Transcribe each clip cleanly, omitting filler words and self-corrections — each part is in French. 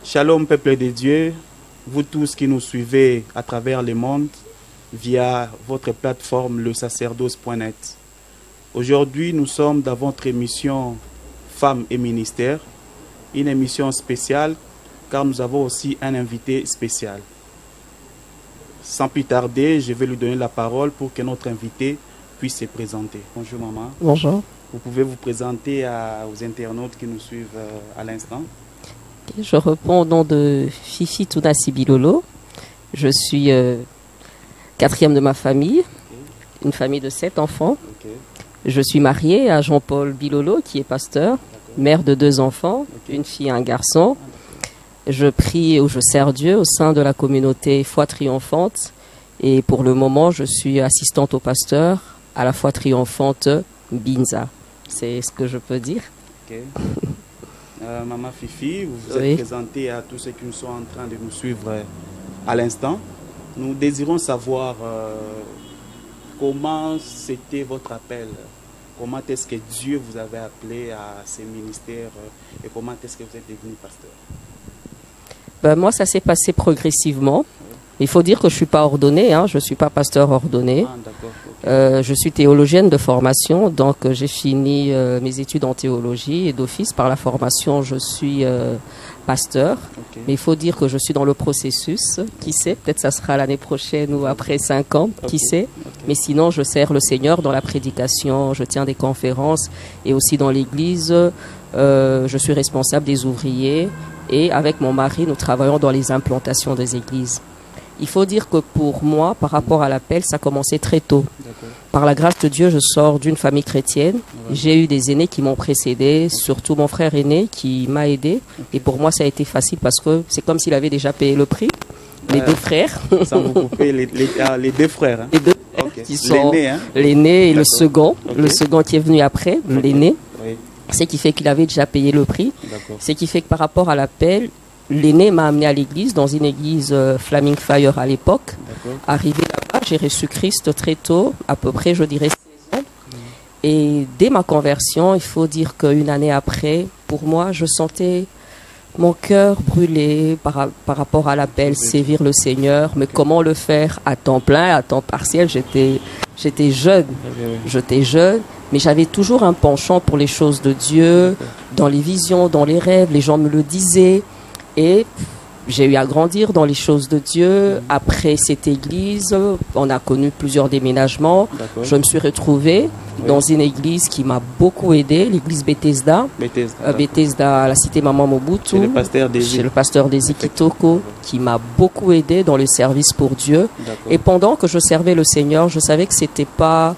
Shalom peuple de Dieu, vous tous qui nous suivez à travers le monde via votre plateforme lesacerdoce.net. Aujourd'hui, nous sommes dans votre émission Femmes et Ministère, une émission spéciale car nous avons aussi un invité spécial. Sans plus tarder, je vais lui donner la parole pour que notre invité puisse se présenter. Bonjour maman. Bonjour. Vous pouvez vous présenter aux internautes qui nous suivent à l'instant. Je réponds au nom de Fifi Tounassi Bilolo. Je suis quatrième de ma famille, une famille de 7 enfants. Je suis mariée à Jean-Paul Bilolo qui est pasteur, mère de 2 enfants, une fille et un garçon. Je prie ou je sers Dieu au sein de la communauté Foi Triomphante et pour le moment je suis assistante au pasteur à la Foi Triomphante Binza. C'est ce que je peux dire. Maman Fifi, vous vous êtes présentée à tous ceux qui sont en train de nous suivre à l'instant. Nous désirons savoir comment c'était votre appel, comment est-ce que Dieu vous avait appelé à ces ministères et comment est-ce que vous êtes devenu pasteur. Moi, ça s'est passé progressivement. Il faut dire que je ne suis pas ordonnée, hein, je ne suis pas pasteur ordonné. Je suis théologienne de formation, donc j'ai fini mes études en théologie et d'office par la formation, je suis pasteur. Mais il faut dire que je suis dans le processus, qui sait, peut-être ça sera l'année prochaine ou après 5 ans, qui sait. Mais sinon, je sers le Seigneur dans la prédication, je tiens des conférences et aussi dans l'église, je suis responsable des ouvriers et avec mon mari, nous travaillons dans les implantations des églises. Il faut dire que pour moi, par rapport à l'appel, ça a commencé très tôt. Par la grâce de Dieu, je sors d'une famille chrétienne. J'ai eu des aînés qui m'ont précédé, surtout mon frère aîné qui m'a aidé. Et pour moi, ça a été facile parce que c'est comme s'il avait déjà payé le prix. Les 2 frères. Sans vous couper, les 2 frères. Hein. Les 2 frères qui sont l'aîné et le second. Le second qui est venu après, l'aîné. Ce qui fait qu'il avait déjà payé le prix. Ce qui fait que par rapport à l'appel, l'aîné m'a amené à l'église, dans une église Flaming Fire à l'époque. Arrivé là-bas, j'ai reçu Christ très tôt, à peu près, je dirais 16 ans. Et dès ma conversion, il faut dire qu'une année après, pour moi, je sentais mon cœur brûler par rapport à l'appel, sévir le Seigneur. Mais comment le faire à temps plein, à temps partiel? J'étais jeune, mais j'avais toujours un penchant pour les choses de Dieu, dans les visions, dans les rêves, les gens me le disaient. Et j'ai eu à grandir dans les choses de Dieu. Après cette église, on a connu plusieurs déménagements. Je me suis retrouvée dans une église qui m'a beaucoup aidé, l'église Bethesda. Bethesda à la cité Maman Mobutu. Chez le pasteur Desi Kitoko, qui m'a beaucoup aidé dans le service pour Dieu. Et pendant que je servais le Seigneur, je savais que c'était pas...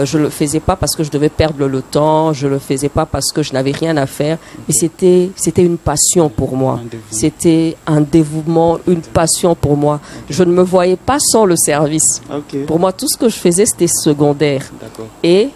je ne le faisais pas parce que je devais perdre le temps, je ne le faisais pas parce que je n'avais rien à faire, mais c'était une passion pour moi. C'était un dévouement, une passion pour moi. Je ne me voyais pas sans le service. Pour moi, tout ce que je faisais, c'était secondaire. Et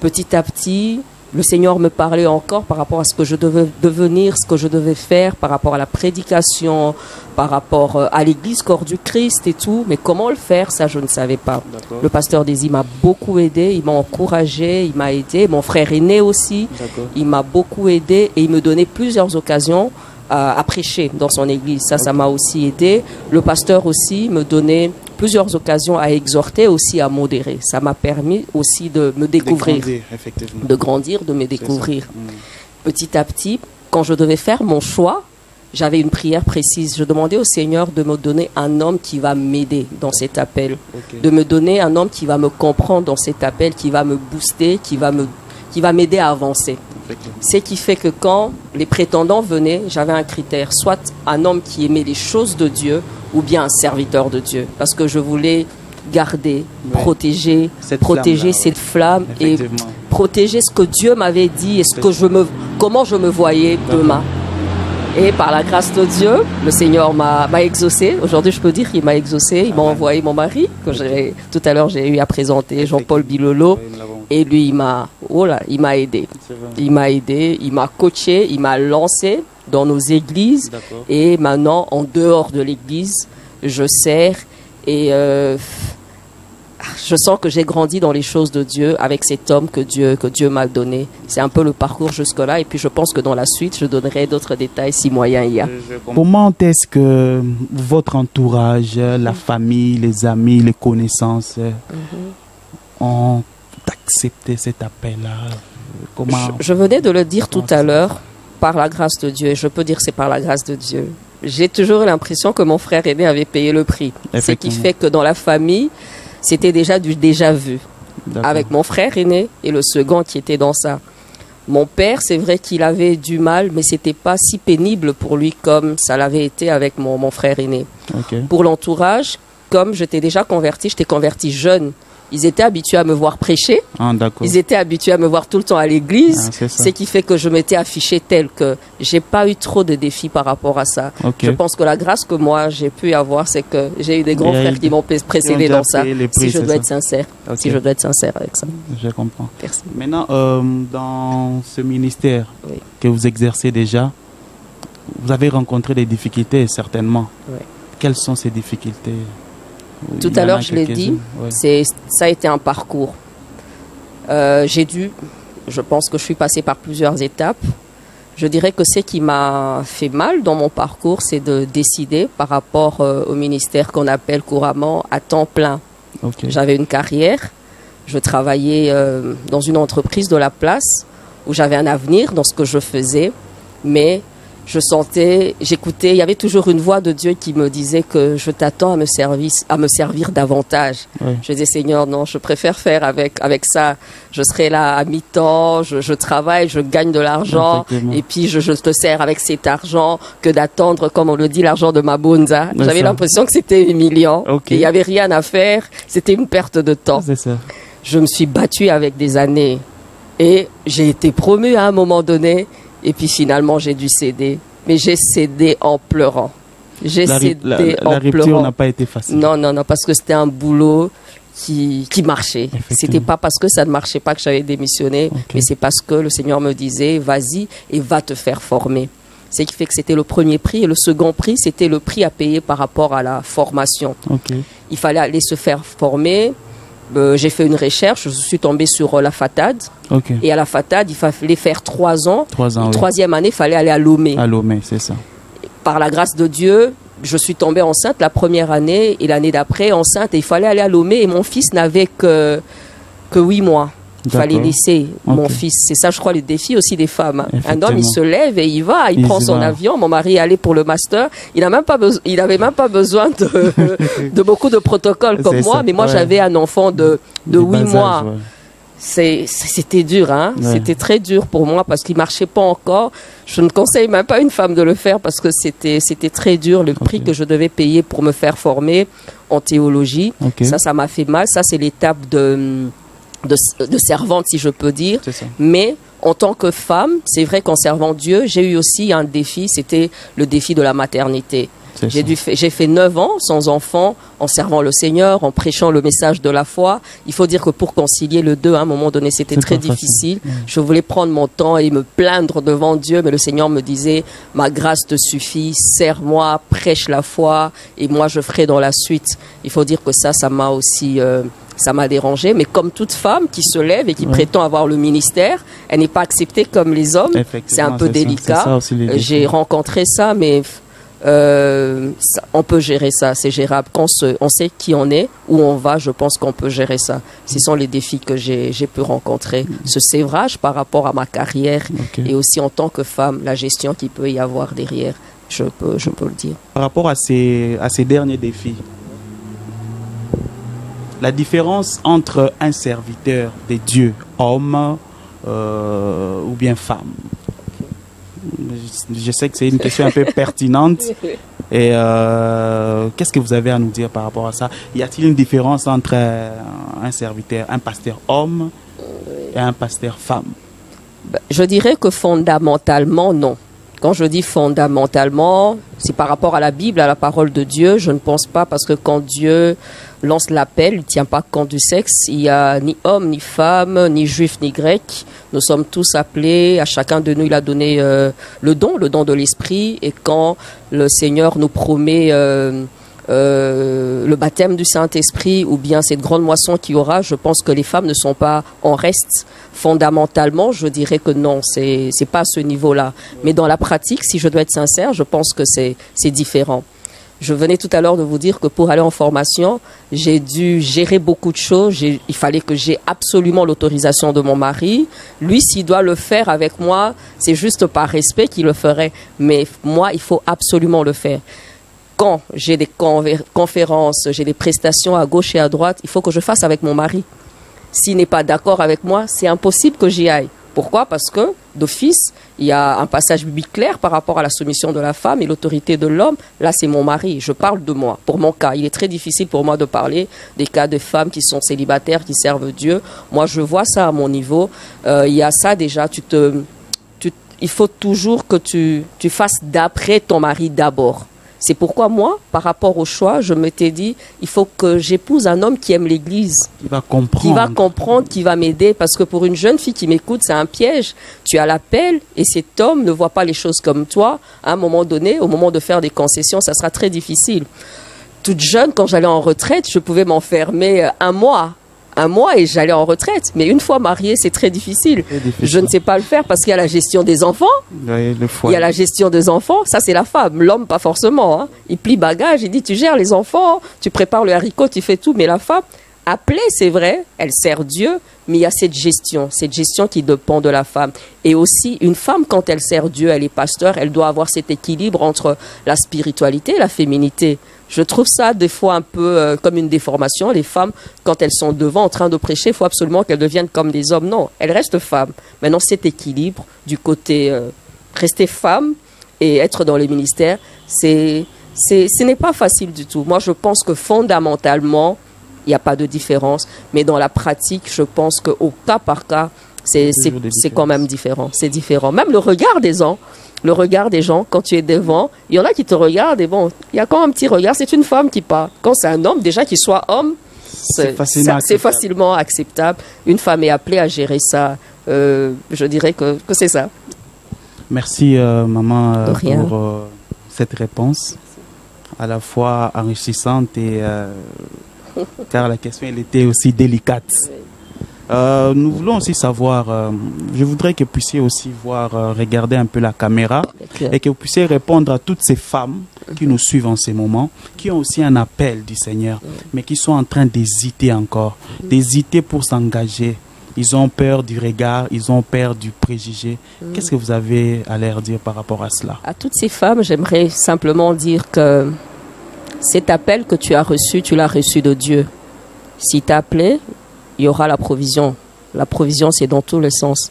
petit à petit, le Seigneur me parlait encore par rapport à ce que je devais devenir, ce que je devais faire, par rapport à la prédication, par rapport à l'église corps du Christ et tout. Mais comment le faire, ça, je ne savais pas. Le pasteur Desi m'a beaucoup aidé, il m'a encouragé, il m'a aidé. Mon frère aîné aussi, il m'a beaucoup aidé et il me donnait plusieurs occasions à prêcher dans son église. Ça m'a aussi aidé. Le pasteur aussi me donnait plusieurs occasions à exhorter, aussi à modérer. Ça m'a permis aussi de me découvrir, de grandir, de me découvrir. Petit à petit, quand je devais faire mon choix, j'avais une prière précise. Je demandais au Seigneur de me donner un homme qui va m'aider dans cet appel, de me donner un homme qui va me comprendre dans cet appel, qui va me booster, qui va m'aider à avancer. Ce qui fait que quand les prétendants venaient, j'avais un critère, soit un homme qui aimait les choses de Dieu ou bien un serviteur de Dieu. Parce que je voulais garder, protéger cette flamme et protéger ce que Dieu m'avait dit et comment je me voyais demain. Et par la grâce de Dieu, le Seigneur m'a exaucé. Aujourd'hui, je peux dire qu'il m'a exaucé. Il m'a envoyé mon mari, que tout à l'heure j'ai eu à présenter, Jean-Paul Bilolo. Et lui, il m'a aidé. Il m'a aidé, il m'a coaché, il m'a lancé dans nos églises. Et maintenant, en dehors de l'église, je sers et je sens que j'ai grandi dans les choses de Dieu avec cet homme que Dieu m'a donné. C'est un peu le parcours jusque-là. Et puis je pense que dans la suite, je donnerai d'autres détails si moyen il y a. Comment est-ce que votre entourage, la famille, les amis, les connaissances ont accepté cet appel-là? Je venais de le dire tout à l'heure, par la grâce de Dieu. Et je peux dire que c'est par la grâce de Dieu. J'ai toujours l'impression que mon frère aîné avait payé le prix. Ce qui fait que dans la famille, c'était déjà du déjà vu. Avec mon frère aîné et le second qui était dans ça. Mon père, c'est vrai qu'il avait du mal, mais c'était pas si pénible pour lui comme ça l'avait été avec mon frère aîné. Pour l'entourage, comme j'étais déjà converti, j'étais converti jeune. Ils étaient habitués à me voir prêcher. Ils étaient habitués à me voir tout le temps à l'église. Ce qui fait que je m'étais affiché tel que j'ai pas eu trop de défis par rapport à ça. Je pense que la grâce que moi j'ai pu avoir, c'est que j'ai eu des grands frères qui m'ont précédé dans ça. Si je dois être sincère. Si je dois être sincère avec ça. Je comprends. Merci. Maintenant, dans ce ministère que vous exercez déjà, vous avez rencontré des difficultés certainement. Quelles sont ces difficultés? Tout à l'heure, je l'ai dit, ça a été un parcours. Je pense que je suis passée par plusieurs étapes. Je dirais que ce qui m'a fait mal dans mon parcours, c'est de décider par rapport au ministère qu'on appelle couramment à temps plein. J'avais une carrière, je travaillais dans une entreprise de la place où j'avais un avenir dans ce que je faisais, mais je sentais, j'écoutais, il y avait toujours une voix de Dieu qui me disait que je t'attends à me servir davantage. Je disais, Seigneur, non, je préfère faire avec ça. Je serai là à mi-temps, je travaille, je gagne de l'argent, et puis je te sers avec cet argent que d'attendre, comme on le dit, l'argent de ma bonza. J'avais l'impression que c'était humiliant. Il n'y avait rien à faire, c'était une perte de temps. Je me suis battue avec des années et j'ai été promue à un moment donné. Et puis finalement, j'ai dû céder. Mais j'ai cédé en pleurant. La rupture n'a pas été facile. Non, parce que c'était un boulot qui marchait. C'était pas parce que ça ne marchait pas que j'avais démissionné, mais c'est parce que le Seigneur me disait, vas-y et va te faire former. Ce qui fait que c'était le premier prix. Et le second prix, c'était le prix à payer par rapport à la formation. Il fallait aller se faire former. J'ai fait une recherche, je suis tombée sur la FATAD. Et à la FATAD, il fallait faire 3 ans. Troisième année, il fallait aller à Lomé. À Lomé, c'est ça. Par la grâce de Dieu, je suis tombée enceinte la première année et l'année d'après enceinte. Et il fallait aller à Lomé et mon fils n'avait que 8 mois. Il fallait laisser mon fils. C'est ça, je crois, le défi aussi des femmes. Un homme, il se lève et il va, il prend son avion. Mon mari est allé pour le master. Il n'avait même pas besoin de beaucoup de protocoles comme moi. Mais moi, j'avais un enfant de 8 mois. C'était dur, hein. C'était très dur pour moi parce qu'il marchait pas encore. Je ne conseille même pas à une femme de le faire parce que c'était très dur, le prix que je devais payer pour me faire former en théologie. Ça m'a fait mal. Ça, c'est l'étape de servante, si je peux dire. Mais en tant que femme, c'est vrai qu'en servant Dieu, j'ai eu aussi un défi, c'était le défi de la maternité. J'ai fait 9 ans sans enfant, en servant le Seigneur, en prêchant le message de la foi. Il faut dire que pour concilier le deux, à un moment donné, c'était très difficile. Je voulais prendre mon temps et me plaindre devant Dieu, mais le Seigneur me disait, ma grâce te suffit, sers-moi, prêche la foi, et moi je ferai dans la suite. Il faut dire que ça m'a aussi... ça m'a dérangé, mais comme toute femme qui se lève et qui prétend avoir le ministère, elle n'est pas acceptée comme les hommes. C'est un peu délicat. J'ai rencontré ça, mais on peut gérer ça, c'est gérable. Quand on sait qui on est, où on va, je pense qu'on peut gérer ça. Ce sont les défis que j'ai pu rencontrer. Ce sévrage par rapport à ma carrière et aussi en tant que femme, la gestion qu'il peut y avoir derrière, je peux le dire. Par rapport à ces derniers défis, la différence entre un serviteur de Dieu, homme ou bien femme. Je sais que c'est une question un peu pertinente. Et qu'est-ce que vous avez à nous dire par rapport à ça? Y a-t-il une différence entre un serviteur, un pasteur homme et un pasteur femme? Je dirais que fondamentalement, non. Quand je dis fondamentalement, c'est par rapport à la Bible, à la parole de Dieu. Je ne pense pas parce que quand Dieu lance l'appel, il ne tient pas compte du sexe. Il n'y a ni homme, ni femme, ni juif, ni grec. Nous sommes tous appelés, à chacun de nous, il a donné le don de l'esprit. Et quand le Seigneur nous promet le baptême du Saint-Esprit ou bien cette grande moisson qu'il y aura, je pense que les femmes ne sont pas en reste. Fondamentalement, je dirais que non, c'est pas à ce niveau-là. Mais dans la pratique, si je dois être sincère, je pense que c'est différent. Je venais tout à l'heure de vous dire que pour aller en formation, j'ai dû gérer beaucoup de choses. Il fallait que j'ai absolument l'autorisation de mon mari. Lui, s'il doit le faire avec moi, c'est juste par respect qu'il le ferait. Mais moi, il faut absolument le faire. Quand j'ai des conférences, j'ai des prestations à gauche et à droite, il faut que je fasse avec mon mari. S'il n'est pas d'accord avec moi, c'est impossible que j'y aille. Pourquoi? Parce que, d'office, il y a un passage biblique clair par rapport à la soumission de la femme et l'autorité de l'homme. Là, c'est mon mari. Je parle de moi. Pour mon cas, il est très difficile pour moi de parler des cas de femmes qui sont célibataires, qui servent Dieu. Moi, je vois ça à mon niveau. Il y a ça déjà. Il faut toujours que tu fasses d'après ton mari d'abord. C'est pourquoi moi, par rapport au choix, je m'étais dit, il faut que j'épouse un homme qui aime l'Église. Qui va comprendre. Qui va m'aider. Parce que pour une jeune fille qui m'écoute, c'est un piège. Tu as l'appel et cet homme ne voit pas les choses comme toi. À un moment donné, au moment de faire des concessions, ça sera très difficile. Toute jeune, quand j'allais en retraite, je pouvais m'enfermer un mois et j'allais en retraite. Mais une fois mariée, c'est très difficile. Je ne sais pas le faire parce qu'il y a la gestion des enfants. Oui, il y a la gestion des enfants. Ça, c'est la femme. L'homme, pas forcément. Hein. Il plie bagage, il dit, tu gères les enfants, tu prépares le haricot, tu fais tout. Mais la femme, appelée, c'est vrai, elle sert Dieu, mais il y a cette gestion qui dépend de la femme. Et aussi, une femme, quand elle sert Dieu, elle est pasteur, elle doit avoir cet équilibre entre la spiritualité et la féminité. Je trouve ça des fois un peu comme une déformation. Les femmes, quand elles sont devant en train de prêcher, il faut absolument qu'elles deviennent comme des hommes. Non, elles restent femmes. Maintenant, cet équilibre du côté rester femme et être dans les ministères, ce n'est pas facile du tout. Moi, je pense que fondamentalement, il n'y a pas de différence. Mais dans la pratique, je pense qu'au cas par cas, c'est quand même différent. C'est différent. Même le regard des gens, quand tu es devant, il y en a qui te regardent et bon, il y a quand même un petit regard, c'est une femme qui parle. Quand c'est un homme, déjà qu'il soit homme, c'est facilement acceptable. Une femme est appelée à gérer ça. Je dirais que c'est ça. Merci maman pour cette réponse, à la fois enrichissante et car la question elle était aussi délicate. Nous voulons aussi savoir, je voudrais que vous puissiez aussi regarder un peu la caméra et que vous puissiez répondre à toutes ces femmes qui nous suivent en ces moments, qui ont aussi un appel du Seigneur, mais qui sont en train d'hésiter encore, d'hésiter pour s'engager. Ils ont peur du regard, ils ont peur du préjugé. Qu'est-ce que vous avez à leur dire par rapport à cela? À toutes ces femmes, j'aimerais simplement dire que cet appel que tu as reçu, tu l'as reçu de Dieu. S'il t'a appelé, il y aura la provision. La provision, c'est dans tous les sens.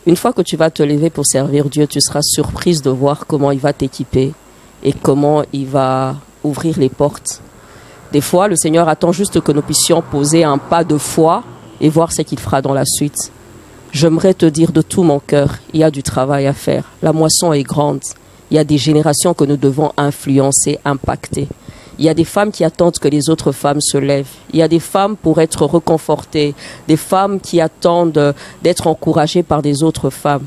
Une fois que tu vas te lever pour servir Dieu, tu seras surprise de voir comment il va t'équiper et comment il va ouvrir les portes. Des fois, le Seigneur attend juste que nous puissions poser un pas de foi et voir ce qu'il fera dans la suite. J'aimerais te dire de tout mon cœur, il y a du travail à faire. La moisson est grande. Il y a des générations que nous devons influencer, impacter. Il y a des femmes qui attendent que les autres femmes se lèvent. Il y a des femmes pour être reconfortées, des femmes qui attendent d'être encouragées par des autres femmes.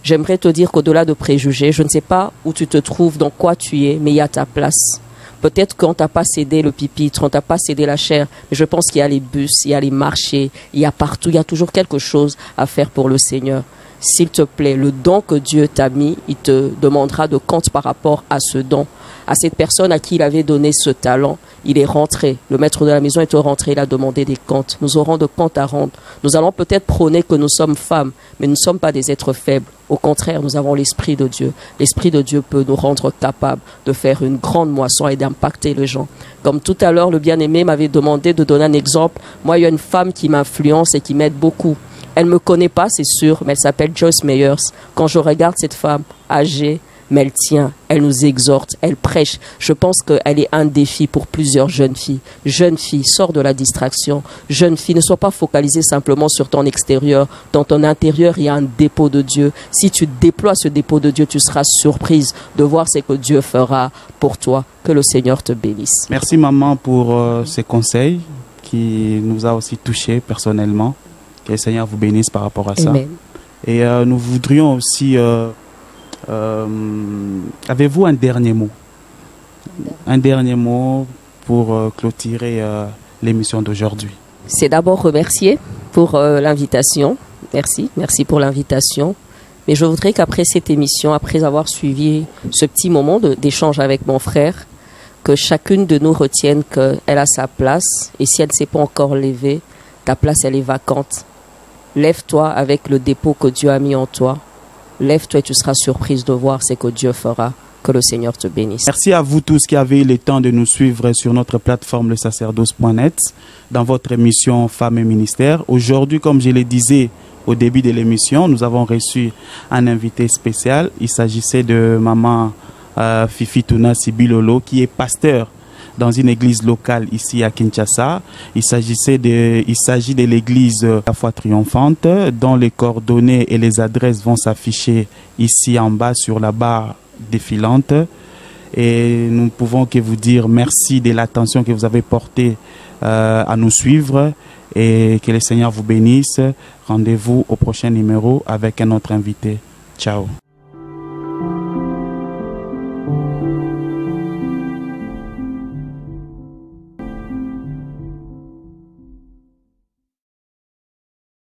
J'aimerais te dire qu'au-delà de préjugés, je ne sais pas où tu te trouves, dans quoi tu es, mais il y a ta place. Peut-être qu'on t'a pas cédé le pupitre, on t'a pas cédé la chair, mais je pense qu'il y a les bus, il y a les marchés, il y a partout, il y a toujours quelque chose à faire pour le Seigneur. S'il te plaît, le don que Dieu t'a mis, il te demandera de compte par rapport à ce don. À cette personne à qui il avait donné ce talent, il est rentré. Le maître de la maison est rentré, il a demandé des comptes. Nous aurons des comptes à rendre. Nous allons peut-être prôner que nous sommes femmes, mais nous ne sommes pas des êtres faibles. Au contraire, nous avons l'Esprit de Dieu. L'Esprit de Dieu peut nous rendre capables de faire une grande moisson et d'impacter les gens. Comme tout à l'heure, le bien-aimé m'avait demandé de donner un exemple. Moi, il y a une femme qui m'influence et qui m'aide beaucoup. Elle ne me connaît pas, c'est sûr, mais elle s'appelle Joyce Meyers. Quand je regarde cette femme âgée, mais elle tient, elle nous exhorte, elle prêche. Je pense qu'elle est un défi pour plusieurs jeunes filles. Jeune fille, sors de la distraction. Jeune fille, ne sois pas focalisée simplement sur ton extérieur. Dans ton intérieur, il y a un dépôt de Dieu. Si tu déploies ce dépôt de Dieu, tu seras surprise de voir ce que Dieu fera pour toi. Que le Seigneur te bénisse. Merci maman pour ces conseils qui nous a aussi touchés personnellement. Que le Seigneur vous bénisse par rapport à ça. Amen. Et nous voudrions aussi... avez-vous un dernier mot? Un dernier mot pour clôturer l'émission d'aujourd'hui. C'est d'abord remercier pour l'invitation. Merci pour l'invitation. Mais je voudrais qu'après cette émission, après avoir suivi ce petit moment d'échange avec mon frère, que chacune de nous retienne qu'elle a sa place. Et si elle ne s'est pas encore levée, ta place, elle est vacante. Lève-toi avec le dépôt que Dieu a mis en toi. Lève-toi et tu seras surprise de voir ce que Dieu fera. Que le Seigneur te bénisse. Merci à vous tous qui avez eu le temps de nous suivre sur notre plateforme lesacerdoce.net dans votre émission Femmes et Ministère. Aujourd'hui, comme je le disais au début de l'émission, nous avons reçu un invité spécial. Il s'agissait de maman Fifi Tuna Sibilolo, qui est pasteur dans une église locale ici à Kinshasa. Il s'agit de l'église La Foi Triomphante, dont les coordonnées et les adresses vont s'afficher ici en bas sur la barre défilante. Et nous ne pouvons que vous dire merci de l'attention que vous avez portée à nous suivre et que le Seigneur vous bénisse. Rendez-vous au prochain numéro avec un autre invité. Ciao.